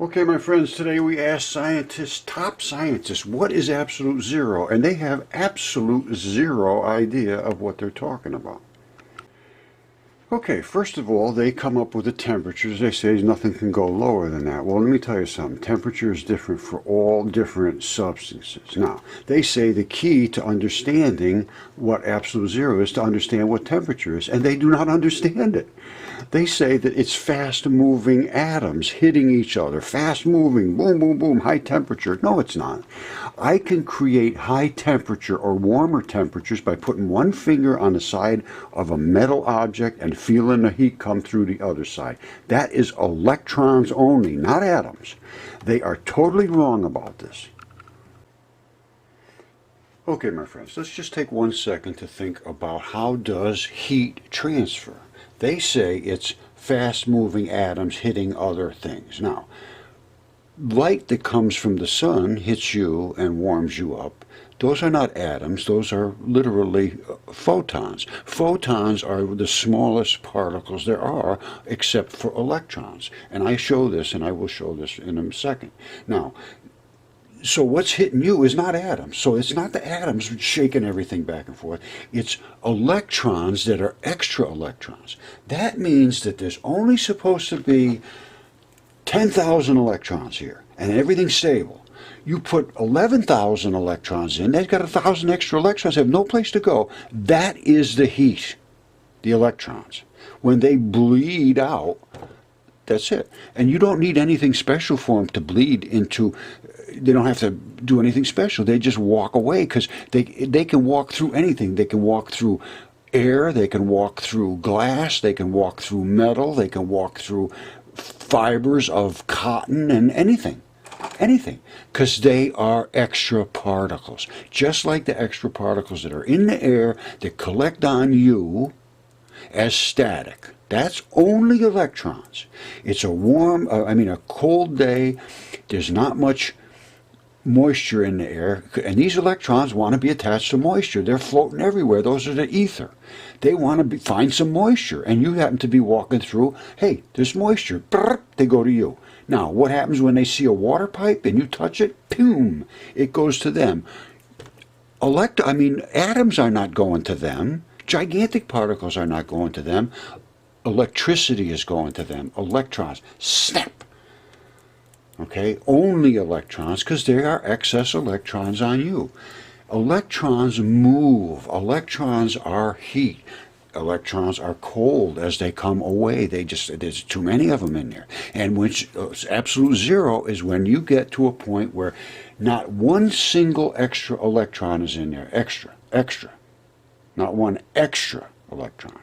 Okay, my friends, today we ask scientists, top scientists, what is absolute zero? And they have absolute zero idea of what they're talking about. Okay, first of all, they come up with the temperatures. They say nothing can go lower than that. Well, let me tell you something. Temperature is different for all different substances. Now, they say the key to understanding what absolute zero is to understand what temperature is, and they do not understand it. They say that it's fast-moving atoms hitting each other, fast-moving, boom, boom, boom, high temperature. No, it's not. I can create high temperature or warmer temperatures by putting one finger on the side of a metal object and feeling the heat come through the other side. That is electrons only, not atoms. They are totally wrong about this. Okay, my friends, let's just take 1 second to think about how does heat transfer. They say it's fast-moving atoms hitting other things. Now, light that comes from the sun hits you and warms you up. Those are not atoms, those are literally photons. Photons are the smallest particles there are, except for electrons. And I show this, and I will show this in a second. Now, so what's hitting you is not atoms. So it's not the atoms shaking everything back and forth. It's electrons that are extra electrons. That means that there's only supposed to be 10,000 electrons here, and everything's stable. You put 11,000 electrons in, they've got 1,000 extra electrons, they have no place to go. That is the heat, the electrons. When they bleed out, that's it. And you don't need anything special for them to bleed into. They don't have to do anything special. They just walk away because they can walk through anything. They can walk through air, they can walk through glass, they can walk through metal, they can walk through fibers of cotton and anything, because they are extra particles. Just like the extra particles that are in the air that collect on you as static. That's only electrons. It's a cold day. There's not much moisture in the air, and these electrons want to be attached to moisture. They're floating everywhere. Those are the ether. They want to find some moisture, and you happen to be walking through. Hey, there's moisture. They go to you. Now, what happens when they see a water pipe and you touch it? Boom! It goes to them. Atoms are not going to them. Gigantic particles are not going to them. Electricity is going to them. Electrons. Snap! Okay, only electrons, because there are excess electrons on you. Electrons move. Electrons are heat. Electrons are cold as they come away. There's too many of them in there. And absolute zero is when you get to a point where not one single extra electron is in there. Extra. Not one extra electron.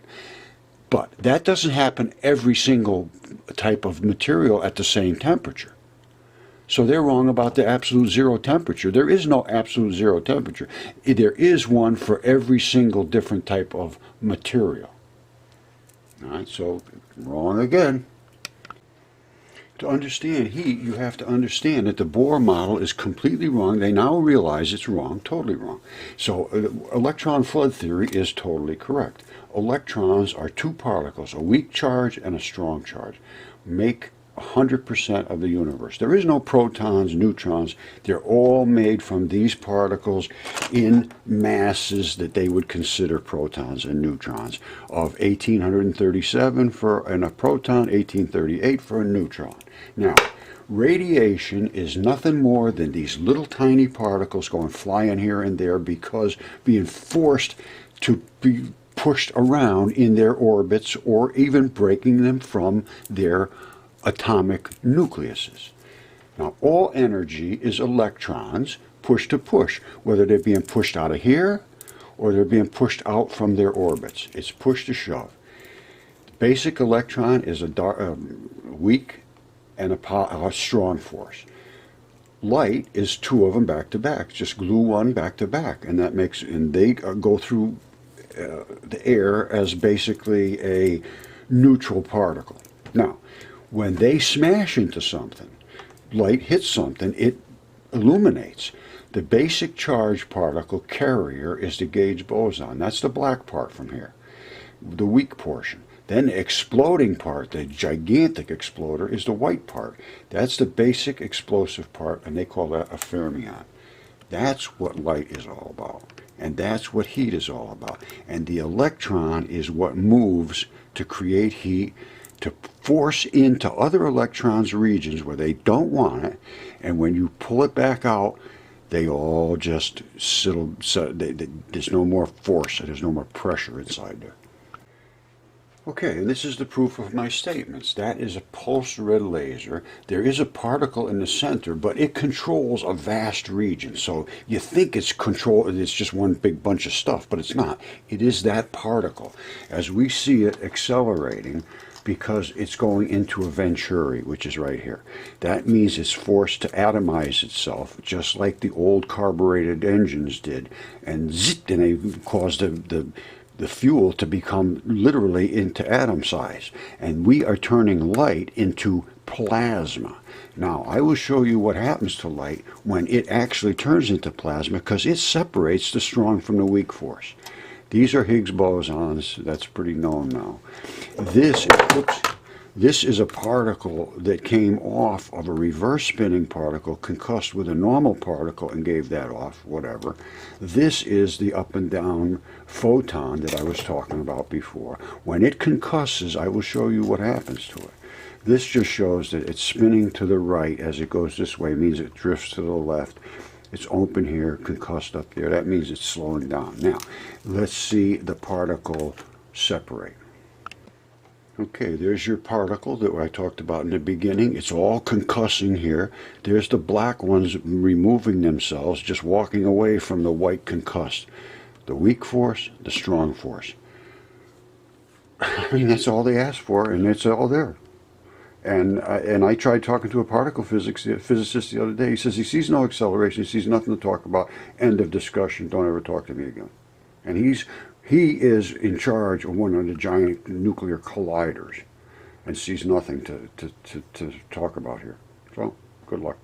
But that doesn't happen every single type of material at the same temperature. So they're wrong about the absolute zero temperature. There is no absolute zero temperature. There is one for every single different type of material. All right, so wrong again. To understand heat, you have to understand that the Bohr model is completely wrong. They now realize it's wrong, totally wrong. So electron flood theory is totally correct. Electrons are two particles, a weak charge and a strong charge. Make 100% of the universe. There is no protons, neutrons. They're all made from these particles in masses that they would consider protons and neutrons, of 1837 for a proton, 1838 for a neutron. Now, radiation is nothing more than these little tiny particles going flying here and there because being forced to be pushed around in their orbits, or even breaking them from their atomic nucleuses. Now, all energy is electrons push to push, whether they're being pushed out of here or they're being pushed out from their orbits. It's push to shove. The basic electron is a weak and a strong force. Light is two of them back to back. Just glue one back to back, and they go through the air as basically a neutral particle. Now, when they smash into something, light hits something, it illuminates. The basic charge particle carrier is the gauge boson. That's the black part from here, the weak portion. Then the exploding part, the gigantic exploder, is the white part. That's the basic explosive part, and they call that a fermion. That's what light is all about, and that's what heat is all about. And the electron is what moves to create heat, to force into other electrons' regions where they don't want it, and when you pull it back out, they all just settle. There's no more force, there's no more pressure inside there. Okay, and this is the proof of my statements. That is a pulsed red laser. There is a particle in the center, but it controls a vast region. So you think it's just one big bunch of stuff, but it's not. It is that particle. As we see it accelerating, because it's going into a venturi, which is right here. That means it's forced to atomize itself, just like the old carbureted engines did, and zit, and they caused the fuel to become literally into atom size. And we are turning light into plasma. Now, I will show you what happens to light when it actually turns into plasma, because it separates the strong from the weak force. These are Higgs bosons. That's pretty known now. This is a particle that came off of a reverse spinning particle, concussed with a normal particle and gave that off, whatever. This is the up and down photon that I was talking about before. When it concusses, I will show you what happens to it. This just shows that it's spinning to the right as it goes this way. It means it drifts to the left. It's open here, concussed up there. That means it's slowing down. Now, let's see the particle separate. Okay, there's your particle that I talked about in the beginning. It's all concussing here. There's the black ones removing themselves, just walking away from the white concussed. The weak force, the strong force. I mean, that's all they asked for, and it's all there. And I tried talking to a particle physicist the other day. He says he sees no acceleration. He sees nothing to talk about. End of discussion. Don't ever talk to me again. And he is in charge of one of the giant nuclear colliders and sees nothing to talk about here. So, good luck.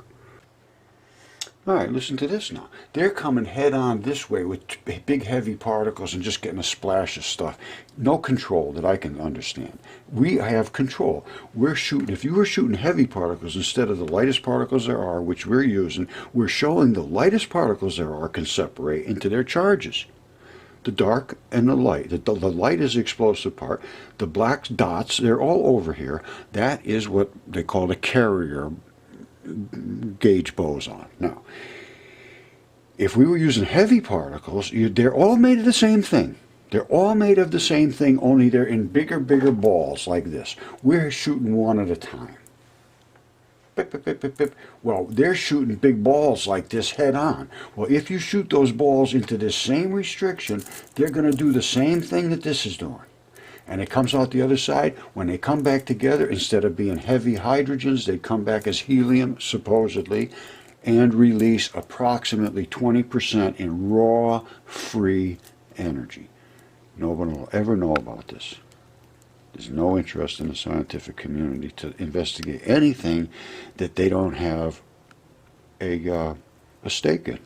All right, listen to this now. They're coming head on this way with big heavy particles and just getting a splash of stuff. No control that I can understand. We have control. We're shooting, if you were shooting heavy particles instead of the lightest particles there are, which we're using, we're showing the lightest particles there are can separate into their charges. The dark and the light. The light is the explosive part. The black dots, they're all over here. That is what they call the carrier gauge boson. Now, if we were using heavy particles, they're all made of the same thing. They're all made of the same thing, only they're in bigger balls like this. We're shooting one at a time. Pip, pip, pip, pip, pip. Well, they're shooting big balls like this head on. Well, if you shoot those balls into this same restriction, they're going to do the same thing that this is doing. And it comes out the other side. When they come back together, instead of being heavy hydrogens, they come back as helium, supposedly, and release approximately 20% in raw, free energy. No one will ever know about this. There's no interest in the scientific community to investigate anything that they don't have a stake in.